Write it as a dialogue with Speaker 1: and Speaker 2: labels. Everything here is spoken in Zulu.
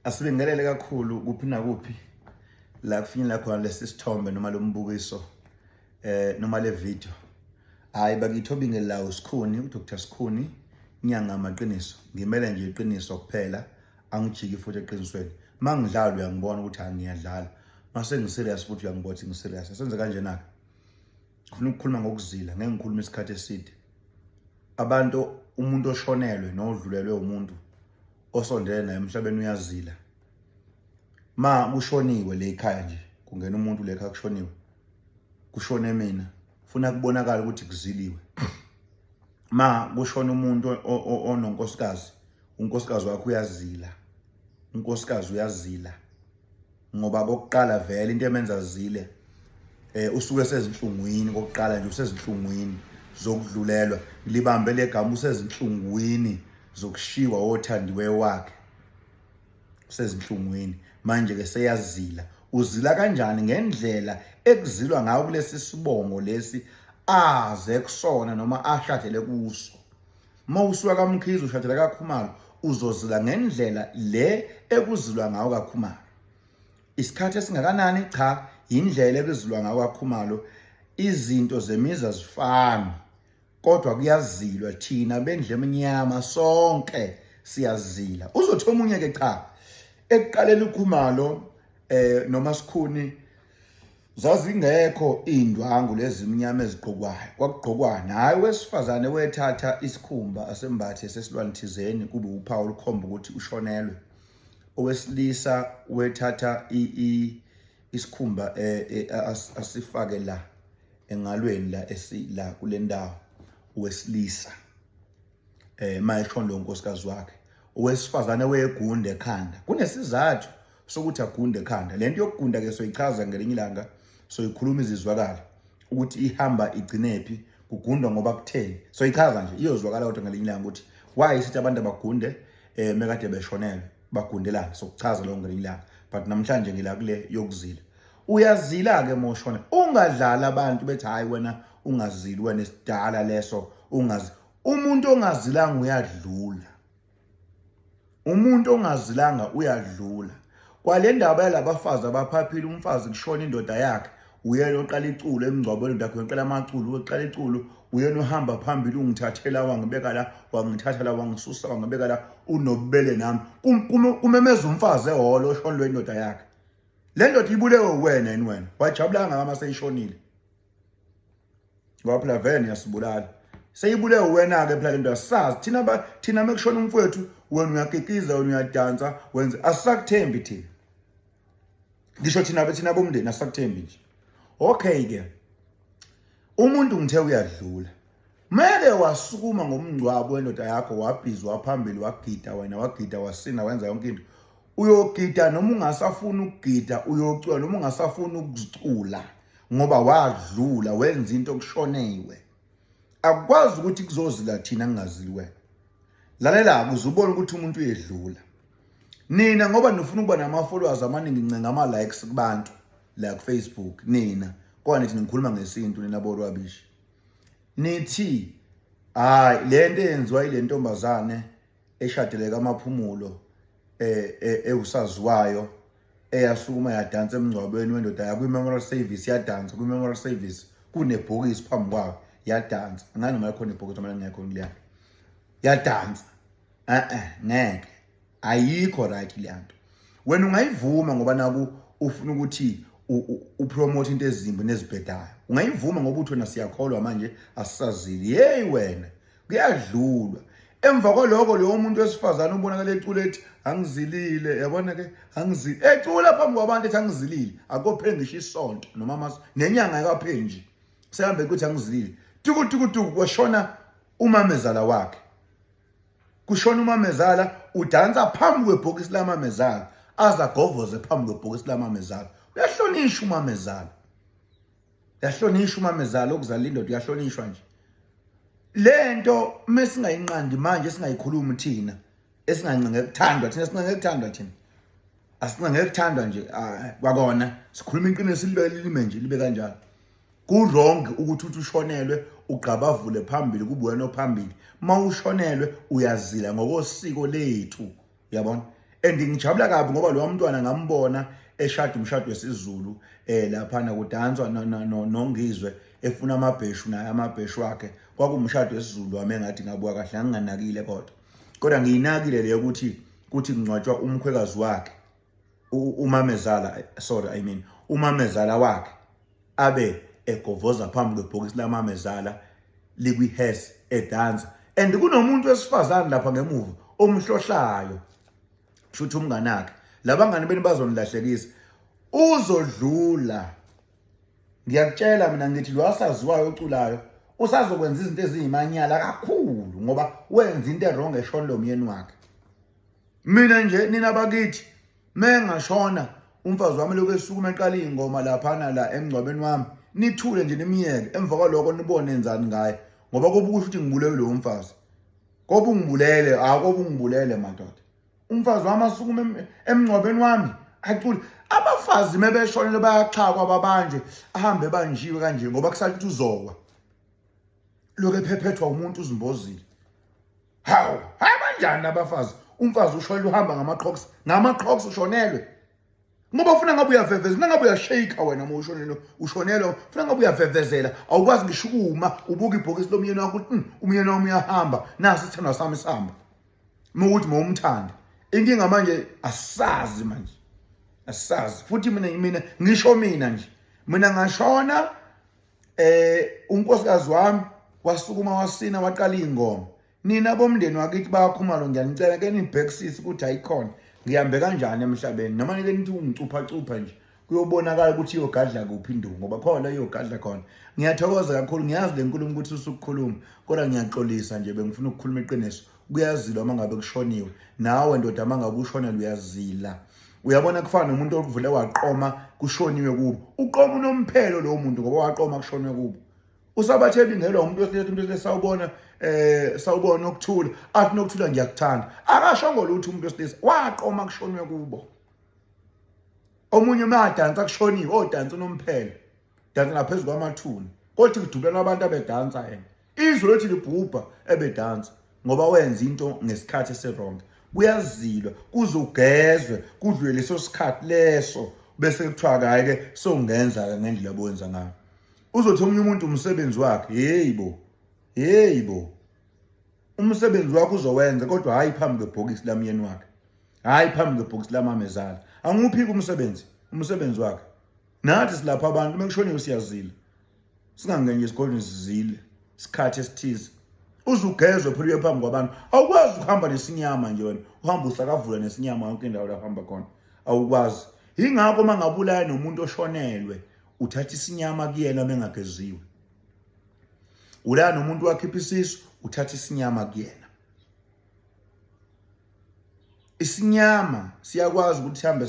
Speaker 1: Asibingelele kakhulu kuphi nakuphi la kufinyela khona lesi sithombe noma lo mbukiso noma le video. Hayi bakithi obingelayo uSikhuni, uDr Sikhuni, inyanga amaqiniso. Ngimele nje iqiniso kuphela, angijiki futhi eqinisweni. Mangidlala uyangibona ukuthi angiyadlala. Mase ngiserious futhi uyangibona ukuthi ngiserious. Senze kanjena ke. Ngifuna ukukhuluma ngokuzila, ngeke ngikhulume isikhathi eside. Abantu umuntu oshonelwe nodlulelwe umuntu osondele naye emhlabeni uyazila. Ma kushoniwe le ekhaya nje, kungena umuntu le ekhaya kushoniwe. Kushone mina, ufuna kubonakala ukuthi kuziliwe. Ma kushona umuntu ononkosikazi, unkosikazi wakho uyazila. Unkosikazi uyazila. Ngoba kokuqala vele into emenza zile usuke sezinhlungwini kokuqala nje usezinhlungwini zokudlulelwa. Libambe legama usezinhlungwini zokushiwa othandiwe wakhe. Usezinhlungwini manje ke seyazila. Uzila kanjani? Ngendlela ekuzilwa ngayo kulesi sibongo lesi aze kusona noma ashadele kuso. Mawusuka kaMkhize ushadela kaKhumalo, uzozila ngendlela le ekuzilwa ngayo kaKhumalo. Isikhathi esingakanani? Cha, indlela ekuzilwa ngayo kaKhumalo. Izinto zemiza zifana, kodwa kuyazilwa thina bendle emnyama sonke siyazila. Uzothi omunye ke cha, ekuqaleni uKhumalo noma Sikhuni zazingekho indwangu lezi imnyama ezigqokwayo. Kwakugqokwa naye wesifazane wethatha isikhumba asembathe sesilwane thizeni kube uphawu olukhomba ukuthi ushonelwe. Owesilisa wethatha isikhumba asifake la engalweni la esila kule ndawo owesilisa mayeshona lo nkosikazi wakhe. Owesifazane wegunde ekhanda. Kunesizathu sokuthi agunde ekhanda. Lento yokugunda ke soyichaza ngelinye ilanga, soyikhuluma izizwakala ukuthi ihamba igcinephi, kugundwa ngoba kutheni. Soyichaza nje iyozwakala kodwa ngelinye ilanga ukuthi why isithi abantu abagunde mekade beshonelwe bagundelana. Sokuchaza lo ngelinye ilanga, but namhlanje ngila kule yokuzila. Uyazila ke moshona. Ungadlala abantu bethi hayi wena ungazili, wena isidala leso ungazi. Umuntu ongazilanga uyadlula. Umuntu ongazilanga uyadlula. Kwale ndaba yalabafazi abaphaphile, umfazi kushona indoda yakhe, uyena oqala iculo emngcwabeni wakhe, uqala amaculo, uqala iculo, uyena uhamba phambili ungithathela wangibeka la, wangithatha la, wangisusa wangibeka la, unobubele nami. Kumemeza umfazi ehholo oshonelwe indoda yakhe. Le ndoda ibulewe wena yini wena? Wajabulanga ngama seyishonile. Ngoba phela vele yasibulala. Seyibulewe wena ke phela le ndoda sazi thina mekushona umfowethu wena uyakikiza wena uyadansa wenze asakuthembi thina. Ngisho thina bomndeni asakuthembi nje. Okay ke. Umuntu ngithe uyadlula. Mele wasukuma ngomngcwabo wendoda yakho, wabhizwa phambili, wagida wena, wagida wasina, wenza yonke into. Uyogida noma ungasafuna ukugida, uyocula noma ungasafuna ukuzicula ngoba wadlula wenza into okushoneiwe. Akwazi ukuthi kuzozila thina ngingaziliwe. Lalela uzubona ukuthi umuntu uyedlula. Nina ngoba nifuna ukuba nama-followers amaningi ncenga ama-likes kubantu la ku Facebook, nina kodwa nithi ngikhuluma ngesintu nina bolwabishi. Nithi hayi lento eyenziwa ile ntombazane eshadele amaphumulo ewusaziwayo eyasukuma yadansa emngcwabeni wendoda yakho kwi-memorial service, yadansa kwi-memorial service kunebhokisi phambi kwayo yadansa. Ngani noma khona ibhokisi noma ngekho ngiliyana yadansa. Ngeke ayikho right le nto. Wena ungayivuma ngoba naku ufuna ukuthi upromote into ezimbi nezibhedayo. Ungayivuma ngoba uthi wena siyakholwa manje asisazili. Hey wena kuyadlulwa. Emva kwaloko lo muntu wesifazane ubonakala ecula ethi angizilile, yabona ke angizili. Ecula phambi kwabantu ethi angizilile. Akophe ngisho isonto noma nenyanga ayikaphenji. Sehambe ukuthi angizilile. Tuku kwashona umamezala wakhe. Kushona umamezala udansa phambi kwebhokisi lamamezala, azagovoze phambi kwebhokisi lamamezala. Uyahlonishwa umamezala. Uyahlonishwa umamezala, okuzala indoda uyahlonishwa nje. Lento mesingayinqandi manje singayikhulumi thina esingangeke kuthandwa thina, singangeke kuthandwa thina. Asingangeke kuthandwa nje kwakona sikhuluma iqiniso lime nje libe kanjalo. Kurong ukuthi ushonelwe ugqabavule phambili kubuwena ophambili. Mawushonelwe uyazila ngokosiko lethu, yabona. and ngijabula kabi ngoba lo mntwana ngambona eshada umshado wesiZulu laphana kudanswa nongizwe efuna amabheshu naye amabheshu wakhe kwakumshado wesiZulu wami engathi ngabuka kahle anginganakile kodwa ngiyinakile le ukuthi kungcwatshwa umkhwekazi wakhe umamezala wakhe abe egovoza phambi kwebhokisi lamamezala likwi-hearse edansa, and kunomuntu wesifazane lapha ngemuva omhlohlayo shuthi umnganakhe. Labangani beni bazonilahlekisa uzodlula. Ngiyakutshela mina ngithi lo asaziwayo oculayo usazokwenza izinto eziyimanyala kakhulu ngoba wenza into errong eshona lo myeni wakhe. Mina nje nina bakithi mengashona umfazi wami lokho esukuma eqala ingoma laphana la emngcwabeni wami nithule nje nimiyeke emva kwaloko nibone enzani ngaye ngoba kobukusho ukuthi ngibulele lo mfazi. Koba ungibulele madoda. Umfazi wami asukuma emngcwabeni wami acule. Abafazi mebeshonele bayaxhakwa babanje ahambe banjiwe kanje ngoba kusathi uzokwa. Lokho ephephethwa umuntu uzimbozile. Hawu, abanjani abafazi? Umfazi ushonele uhamba ngama-Crocs ushonelwe. Ngoba ufuna ngabe uyaveveza, ngabe uyashake wena uma ushonelwe, ufuna ngabe uyavevezela, awukwazi ngisho ukuma ubuka ibhokisi lomyeni wakho ukuthi umyeni wami uyahamba, nasi isithandwa sami sihamba. Ukuthi mawumthanda. Inkinga manje asazi manje. Asazi. Futhi mina ngisho mina nje. Mina ngashona unkosikazi wami wasukuma wasina waqala ingoma. Nina bomndeni wakithi bayakhumalo ngiyanicela ke nibhekisise ukuthi ayikhona. Ngihambe kanjani emhlabeni noma nike nithi ungicupha nje kuyobonakala ukuthi iyogadla kuphi indungu ngoba khona iyogadla khona. Ngiyathokoza kakhulu ngiyazi le nkulumo ukuthi usukukhuluma kodwa ngiyaxolisa nje bengifuna ukukhuluma iqiniso. Kuyazila uma ngabe kushoniwe nawe ndoda mangabe ushonelwe uyazila. Uyabona kufana nomuntu okuvule waqoma kushoniwe kubo. Uqoma unomphelo lo muntu ngoba waqoma kushoniwe kubo. Usabathela ingelwa umuntu wesilisa sawubona ukuthula athi nokuthula ngiyakuthanda akashongo lutho umuntu wesilisa waqoma kushoniwe kubo. Omunye madansa kushoniwe odansa unomphelo dansa ngaphezulu kwamathuna kodwa kudubulana abantu abedansa yena izwe lethi libhubha ebedansa ngoba wenza into ngesikhathi esewrong. Kuyazilwa kuzogezwe kudlule leso sikhathi leso bese kuthiwa ke songenza ngendlela obenza ngayo. Uzothi omunye umuntu umsebenzi wakhe yeyibo umsebenzi wakhe uzowenza kodwa hayi phambi kwebhokisi lamyeni wakhe, hayi phambi kwebhokisi lamamezala. Anguphiki umsebenzi wakhe. Nathi silapha abantu mekushoniwe siyazila, singangene esikoleni sizile isikhathi esithize. Uzugezwe phela phambi kwabantu. Awukwazi ukuhamba nesinyama nje wena uhamba usakavula nesinyama yonke indawo la uhamba khona, awukwazi. Ingakho mangabulaya nomuntu oshonelwe uthatha isinyama kuyena mengageziwe. Ulaya nomuntu wakhipha isisu uthatha isinyama kuyena. Isinyama siyakwazi ukuthi sihambe